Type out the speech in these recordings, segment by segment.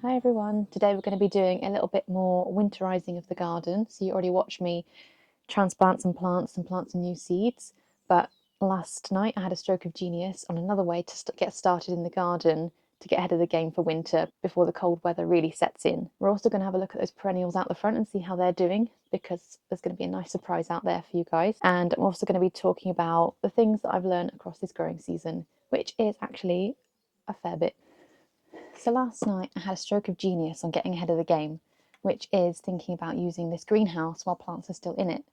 Hi everyone, today we're going to be doing a little bit more winterizing of the garden. So you already watched me transplant some plants and plant some new seeds, but last night I had a stroke of genius on another way to get started in the garden to get ahead of the game for winter before the cold weather really sets in. We're also going to have a look at those perennials out the front and see how they're doing, because there's going to be a nice surprise out there for you guys. And I'm also going to be talking about the things that I've learned across this growing season, which is actually a fair bit. So last night I had a stroke of genius on getting ahead of the game, which is thinking about using this greenhouse while plants are still in it.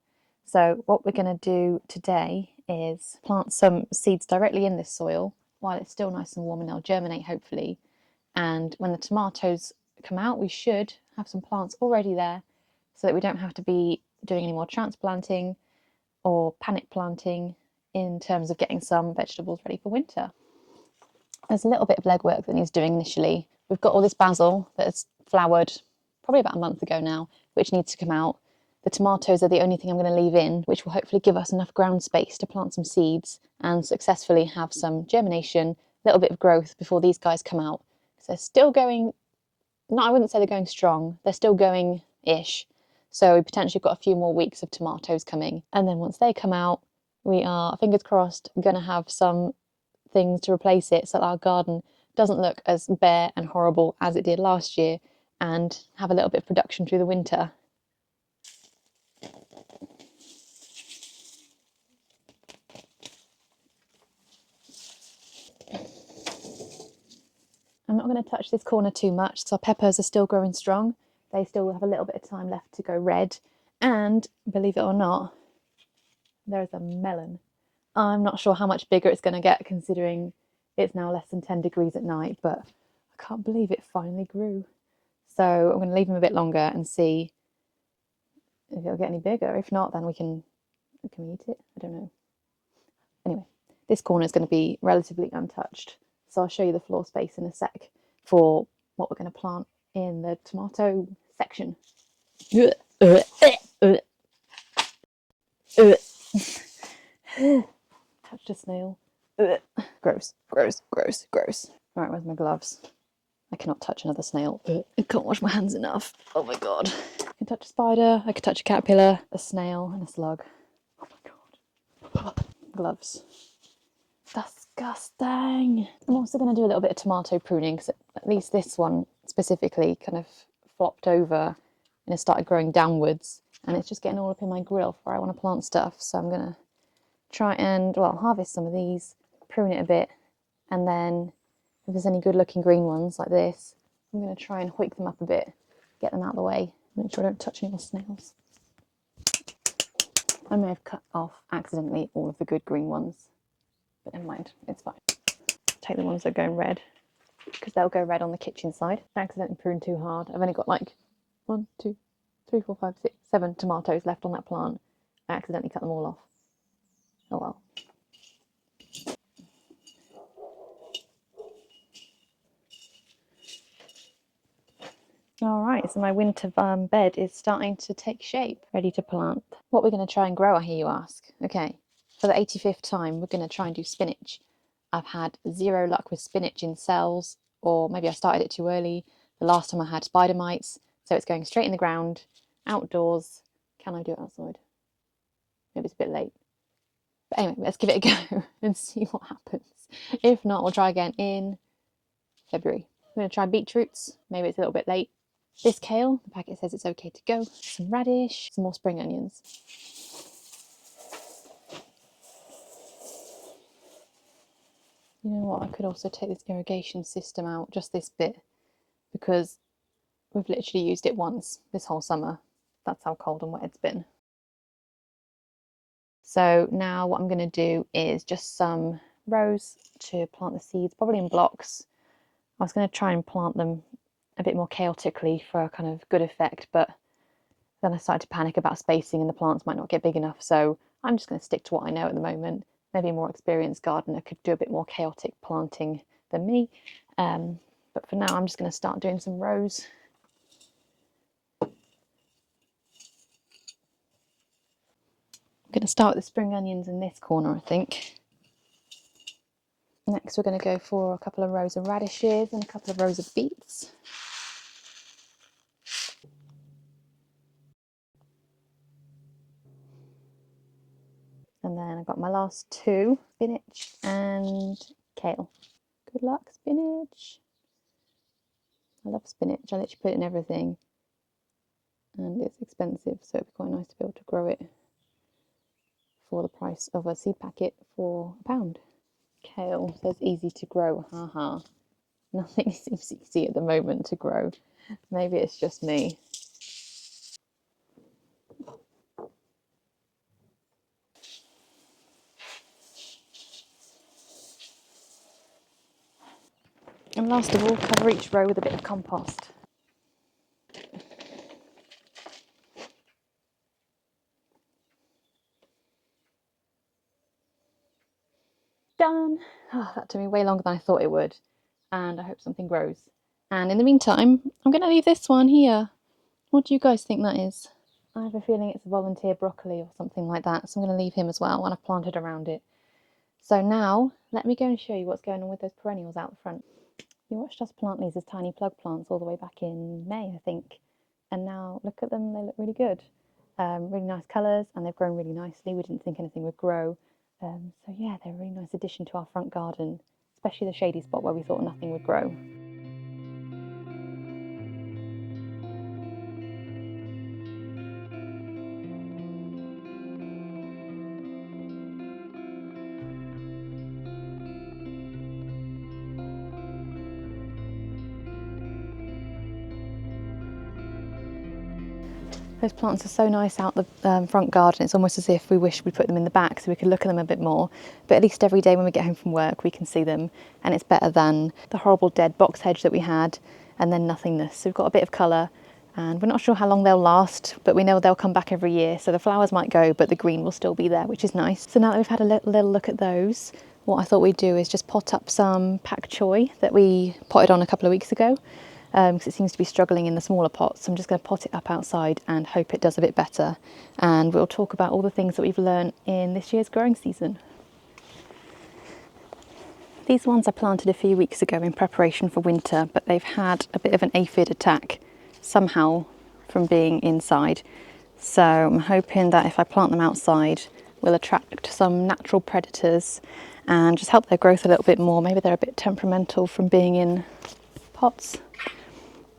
So what we're going to do today is plant some seeds directly in this soil while it's still nice and warm, and they'll germinate hopefully. And when the tomatoes come out, we should have some plants already there so that we don't have to be doing any more transplanting or panic planting in terms of getting some vegetables ready for winter. There's a little bit of legwork that needs doing initially. We've got all this basil that has flowered probably about a month ago now, which needs to come out. The tomatoes are the only thing I'm going to leave in, which will hopefully give us enough ground space to plant some seeds and successfully have some germination, a little bit of growth before these guys come out. So they're still going, I wouldn't say they're going strong, they're still going-ish. So we potentially got a few more weeks of tomatoes coming. And then once they come out, we are, fingers crossed, going to have some things to replace it so that our garden doesn't look as bare and horrible as it did last year, and have a little bit of production through the winter. I'm not going to touch this corner too much, so our peppers are still growing strong. They still have a little bit of time left to go red, and believe it or not, there's a melon. I'm not sure how much bigger it's going to get considering it's now less than 10 degrees at night, but I can't believe it finally grew. So I'm going to leave them a bit longer and see if it'll get any bigger. If not, then can we eat it? I don't know. Anyway, this corner is going to be relatively untouched, so I'll show you the floor space in a sec for what we're going to plant in the tomato section. Touched a snail. Gross, gross, gross, gross. All right, where's my gloves? I cannot touch another snail. I can't wash my hands enough. Oh my god. I can touch a spider, I can touch a caterpillar, a snail, and a slug. Oh my god. Gloves. Disgusting. I'm also going to do a little bit of tomato pruning, because at least this one specifically kind of flopped over and it started growing downwards, and it's just getting all up in my grill before I want to plant stuff. So I'm going to try and, well, harvest some of these, prune it a bit, and then if there's any good looking green ones like this, I'm going to try and hoik them up a bit, get them out of the way, make sure I don't touch any more snails. I may have cut off accidentally all of the good green ones, but never mind, it's fine. Take the ones that are going red, because they'll go red on the kitchen side. I accidentally pruned too hard. I've only got like 1, 2, 3, 4, 5, 6, 7 tomatoes left on that plant. I accidentally cut them all off. Oh well. All right, so my winter bed is starting to take shape, ready to plant. What we're going to try and grow, I hear you ask. Okay, for the 85th time, we're going to try and do spinach. I've had zero luck with spinach in cells, or maybe I started it too early. The last time I had spider mites, so it's going straight in the ground, outdoors. Can I do it outside? Maybe it's a bit late. But anyway, let's give it a go and see what happens. If not, we'll try again in February. I'm going to try beetroots. Maybe it's a little bit late. This kale, the packet says it's okay to go. Some radish, some more spring onions. You know what, I could also take this irrigation system out, just this bit, because we've literally used it once this whole summer. That's how cold and wet it's been. So now what I'm going to do is just some rows to plant the seeds, probably in blocks. I was going to try and plant them a bit more chaotically for a kind of good effect, but then I started to panic about spacing and the plants might not get big enough. So I'm just going to stick to what I know at the moment. Maybe a more experienced gardener could do a bit more chaotic planting than me. But for now, I'm just going to start doing some rows. I'm going to start with the spring onions in this corner, I think. Next, we're going to go for a couple of rows of radishes and a couple of rows of beets. And then I got my last two, spinach and kale. Good luck, spinach. I love spinach. I literally put it in everything. And it's expensive, so it'd be quite nice to be able to grow it for the price of a seed packet for £1. Kale says easy to grow, haha. Nothing seems easy at the moment to grow. Maybe it's just me. And last of all, cover each row with a bit of compost. Done! Oh, that took me way longer than I thought it would. And I hope something grows. And in the meantime, I'm going to leave this one here. What do you guys think that is? I have a feeling it's a volunteer broccoli or something like that, so I'm going to leave him as well, and I've planted around it. So now, let me go and show you what's going on with those perennials out the front. You watched us plant these as tiny plug plants all the way back in May, I think. And now, look at them, they look really good. Really nice colours, and they've grown really nicely. We didn't think anything would grow. So yeah, they're a really nice addition to our front garden, especially the shady spot where we thought nothing would grow. Those plants are so nice out the front garden. It's almost as if we wish we'd put them in the back so we could look at them a bit more. But at least every day when we get home from work, we can see them, and it's better than the horrible dead box hedge that we had and then nothingness. So we've got a bit of colour, and we're not sure how long they'll last, but we know they'll come back every year. So the flowers might go, but the green will still be there, which is nice. So now that we've had a little look at those, what I thought we'd do is just pot up some pak choi that we potted on a couple of weeks ago. Because it seems to be struggling in the smaller pots. So I'm just going to pot it up outside and hope it does a bit better. And we'll talk about all the things that we've learned in this year's growing season. These ones I planted a few weeks ago in preparation for winter, but they've had a bit of an aphid attack somehow from being inside. So I'm hoping that if I plant them outside, we'll attract some natural predators and just help their growth a little bit more. Maybe they're a bit temperamental from being in pots.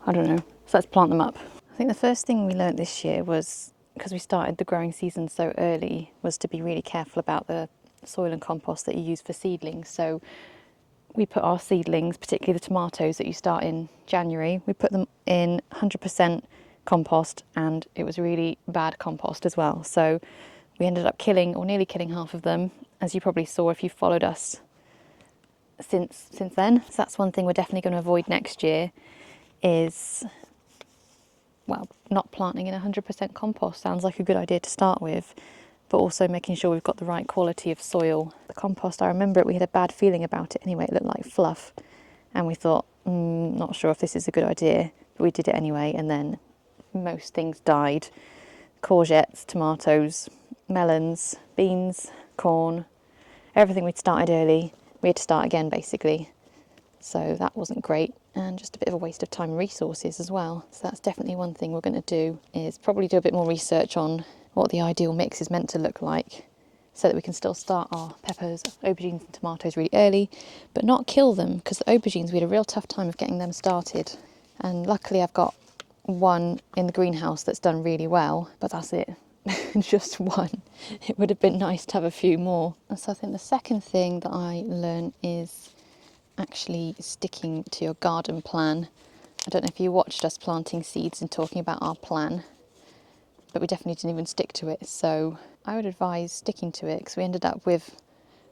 I don't know, so let's plant them up. I think the first thing we learnt this year was, because we started the growing season so early, was to be really careful about the soil and compost that you use for seedlings. So we put our seedlings, particularly the tomatoes that you start in January, we put them in 100% compost, and it was really bad compost as well. So we ended up killing, or nearly killing, half of them, as you probably saw if you followed us since then. So that's one thing we're definitely going to avoid next year, is, well, not planting in 100% compost. Sounds like a good idea to start with, but also making sure we've got the right quality of soil. The compost, I remember we had a bad feeling about it anyway. It looked like fluff, and we thought, not sure if this is a good idea, but we did it anyway, and then most things died. Courgettes, tomatoes, melons, beans, corn, everything we'd started early, we had to start again basically. So that wasn't great, and just a bit of a waste of time and resources as well. So that's definitely one thing we're going to do, is probably do a bit more research on what the ideal mix is meant to look like, so that we can still start our peppers, aubergines and tomatoes really early, but not kill them, because the aubergines, we had a real tough time of getting them started. And luckily I've got one in the greenhouse that's done really well, but that's it. Just one. It would have been nice to have a few more. And so I think the second thing that I learned is actually sticking to your garden plan. I don't know if you watched us planting seeds and talking about our plan, but we definitely didn't even stick to it. So I would advise sticking to it, because we ended up with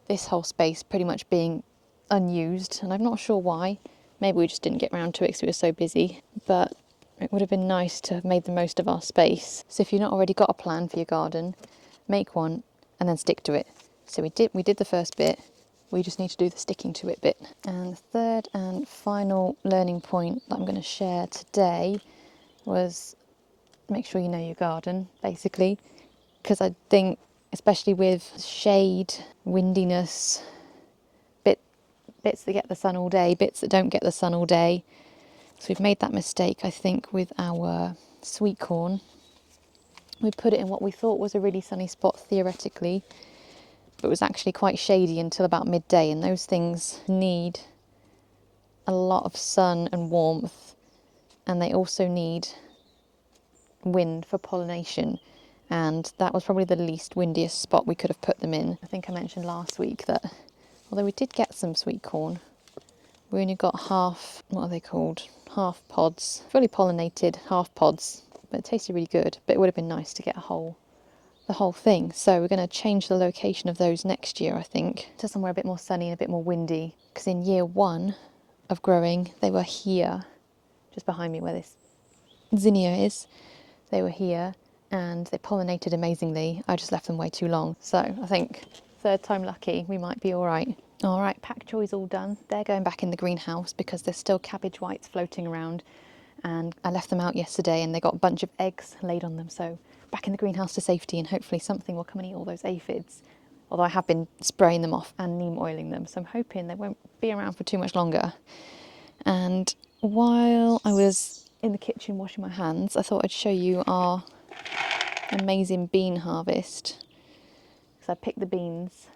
this whole space pretty much being unused, and I'm not sure why. Maybe we just didn't get around to it because we were so busy, but it would have been nice to have made the most of our space. So if you've not already got a plan for your garden, make one and then stick to it. So we did the first bit. We just need to do the sticking to it bit. And the third and final learning point that I'm going to share today was make sure you know your garden, basically. Because I think, especially with shade, windiness, bits that get the sun all day, bits that don't get the sun all day. So we've made that mistake, I think, with our sweet corn. We put it in what we thought was a really sunny spot theoretically, but it was actually quite shady until about midday, and those things need a lot of sun and warmth, and they also need wind for pollination, and that was probably the least windiest spot we could have put them in. I think I mentioned last week that although we did get some sweet corn, we only got half, what are they called? Half pods, fully pollinated half pods, but it tasted really good. But it would have been nice to get the whole thing. So we're going to change the location of those next year, I think, to somewhere a bit more sunny and a bit more windy. Because in year 1 of growing, they were here, just behind me where this zinnia is. They were here and they pollinated amazingly. I just left them way too long. So I think third time lucky, we might be all right. All right, pak choy's all done. They're going back in the greenhouse because there's still cabbage whites floating around, and I left them out yesterday and they got a bunch of eggs laid on them. So back in the greenhouse to safety, and hopefully something will come and eat all those aphids. Although I have been spraying them off and neem oiling them, so I'm hoping they won't be around for too much longer. And while I was in the kitchen washing my hands, I thought I'd show you our amazing bean harvest. So I picked the beans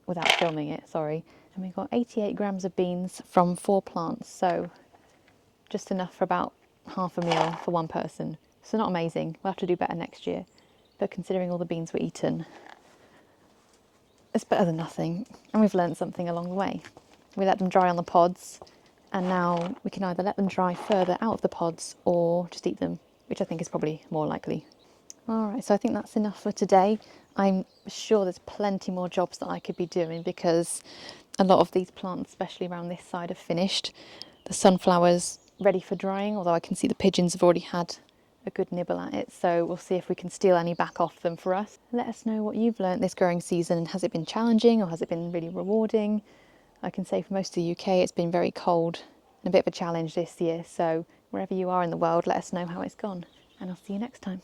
without filming it, sorry. And we got 88 grams of beans from 4 plants, so just enough for about half a meal for one person. So not amazing, we'll have to do better next year. But considering all the beans were eaten, it's better than nothing. And we've learned something along the way. We let them dry on the pods, and now we can either let them dry further out of the pods or just eat them, which I think is probably more likely. Alright, so I think that's enough for today. I'm sure there's plenty more jobs that I could be doing because a lot of these plants, especially around this side, are finished. The sunflower's ready for drying, although I can see the pigeons have already had a good nibble at it, so we'll see if we can steal any back off them for us. Let us know what you've learnt this growing season, and has it been challenging or has it been really rewarding? I can say for most of the UK it's been very cold and a bit of a challenge this year, so wherever you are in the world, let us know how it's gone, and I'll see you next time.